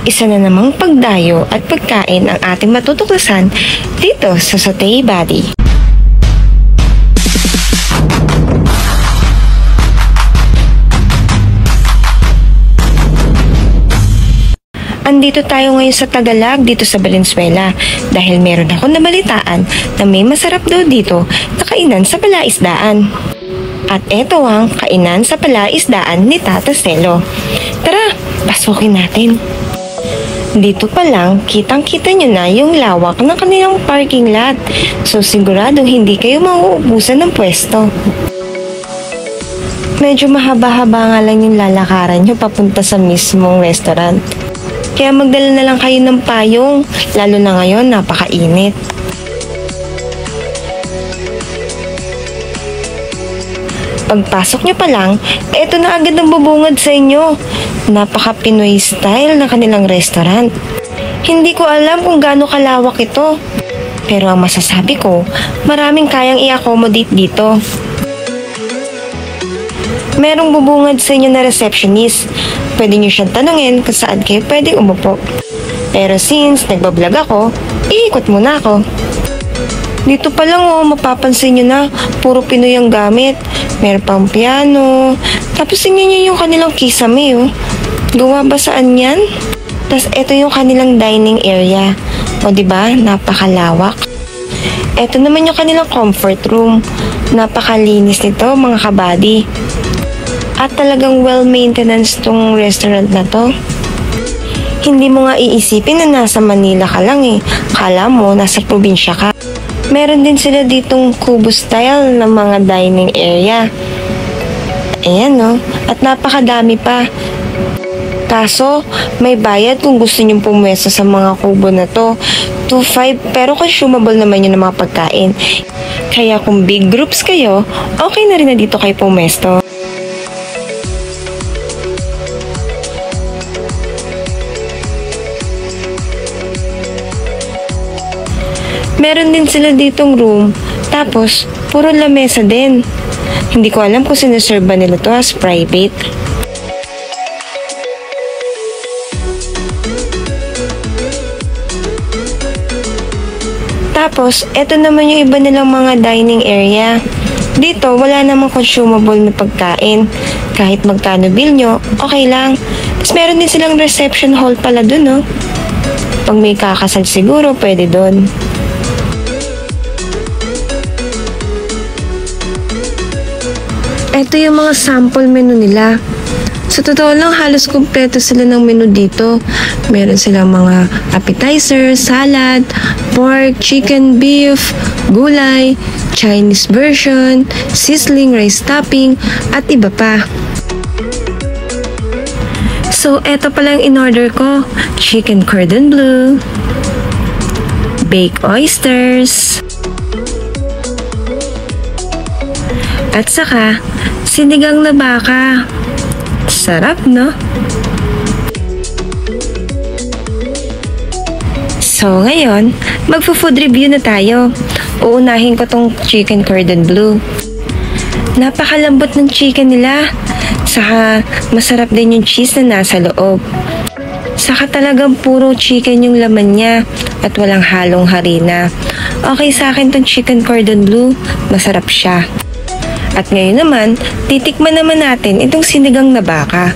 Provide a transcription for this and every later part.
isa na namang pagdayo at pagkain ang ating matutuklasan dito sa Satay Buddy. Andito tayo ngayon sa Tagalog dito sa Valenzuela dahil meron ako nabalitaan na may masarap daw dito na kainan sa palaisdaan. At eto ang kainan sa palaisdaan ni Tata Celo. Tara, pasukin natin. Dito pa lang, kitang-kita nyo na yung lawak ng kanilang parking lot. So siguradong hindi kayo mauubusan ng pwesto. Medyo mahaba-haba nga lang yung lalakaran nyo papunta sa mismong restaurant. Kaya magdala na lang kayo ng payong, lalo na ngayon napakainit. Pagpasok nyo pa lang, eto na agad ang bubungad sa inyo. Napaka-Pinoy style na kanilang restaurant. Hindi ko alam kung gaano kalawak ito. Pero ang masasabi ko, maraming kayang i-accommodate dito. Merong bubungad sa inyo na receptionist. Pwede nyo siyang tanungin kung saan kayo pwede umupo. Pero since nagbablog ako, iikot muna ako. Dito pa lang mapapansin nyo na puro Pinoy ang gamit. Meron pang piano. Tapos tingnan nyo yung kanilang kisame. Gawa ba saan yan? Tapos ito yung kanilang dining area. O diba, napakalawak. Ito naman yung kanilang comfort room. Napakalinis nito mga kabady. At talagang well-maintenance tong restaurant na to. Hindi mo nga iisipin na nasa Manila ka lang Kala mo nasa probinsya ka. Meron din sila ditong kubo style ng mga dining area. Ayan at napakadami pa. Kaso, may bayad kung gusto nyong pumwesto sa mga kubo na to. 2.5 pero consumable naman yun ng mga pagkain. Kaya kung big groups kayo, okay na rin na dito kayo pumwesto. Meron din sila ditong room, tapos puro lamesa din. Hindi ko alam kung sineserve ba nila to as private. Tapos, eto naman yung iba nilang mga dining area. Dito, wala namang consumable na pagkain. Kahit magkano bill nyo, okay lang. Tapos meron din silang reception hall pala dun Pag may kakasal siguro, pwede dun. Ito yung mga sample menu nila. Sa totoo lang, halos kumpleto sila ng menu dito. Meron silang mga appetizer, salad, pork, chicken, beef, gulay, Chinese version, sizzling rice topping, at iba pa. So, eto pala yung in-order ko. Chicken cordon bleu, baked oysters, at saka, sinigang na baka. Sarap, no? So, ngayon, magpo-food review na tayo. Uunahin ko tong chicken cordon bleu. Napakalambot ng chicken nila. Saka, masarap din yung cheese na nasa loob. Saka talagang puro chicken yung laman niya at walang halong harina. Okay sa akin tong chicken cordon bleu. Masarap siya. At ngayon naman, titikman naman natin itong sinigang na baka.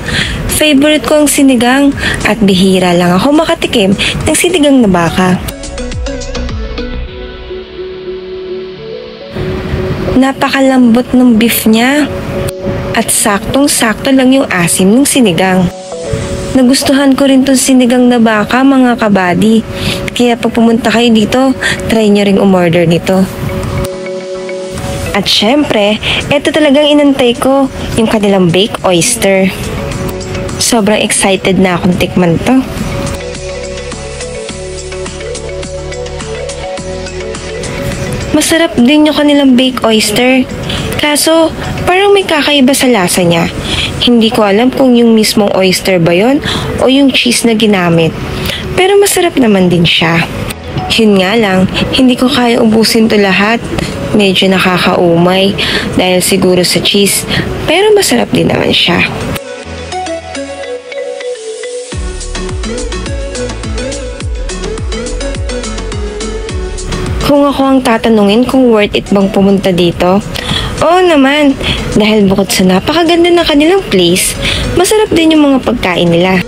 Favorite ko ang sinigang at bihira lang ako makatikim ng sinigang na baka. Napakalambot ng beef niya at saktong-sakto lang yung asim ng sinigang. Nagustuhan ko rin tong sinigang na baka mga kabady. Kaya pag pumunta kayo dito, try nyo ring umorder nito. At syempre, ito talagang inantay ko, yung kanilang baked oyster. Sobrang excited na akong tikman to. Masarap din yung kanilang baked oyster. Kaso, parang may kakaiba sa lasa niya. Hindi ko alam kung yung mismong oyster ba yon o yung cheese na ginamit. Pero masarap naman din siya. Yun nga lang, hindi ko kaya ubusin to lahat. Medyo nakakaumay dahil siguro sa cheese, pero masarap din naman siya. Kung ako ang tatanungin kung worth it bang pumunta dito, oo naman, dahil bukod sa napakaganda ng kanilang place, masarap din yung mga pagkain nila.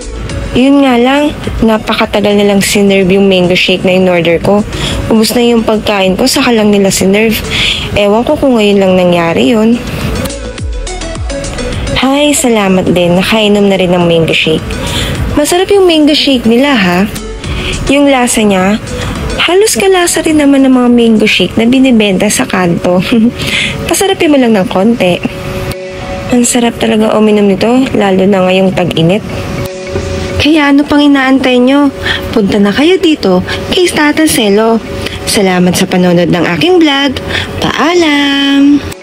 Yun nga lang, napakatagal nilang sinerve yung mango shake na in-order ko. Ubus na yung pagkain ko, saka lang nila sinerve. Ewan ko kung ngayon lang nangyari yun. Hi, salamat din, nakainom na rin ng mango shake. Masarap yung mango shake nila ha. Yung lasa niya, halos kalasa rin naman ng mga mango shake na binibenta sa kanto. Pasarapin mo lang ng konti. Ang sarap talaga uminom nito, lalo na ngayong tag-init. Kaya ano pang inaantay nyo? Punta na kayo dito kay Tata Celo. Salamat sa panonood ng aking vlog. Paalam!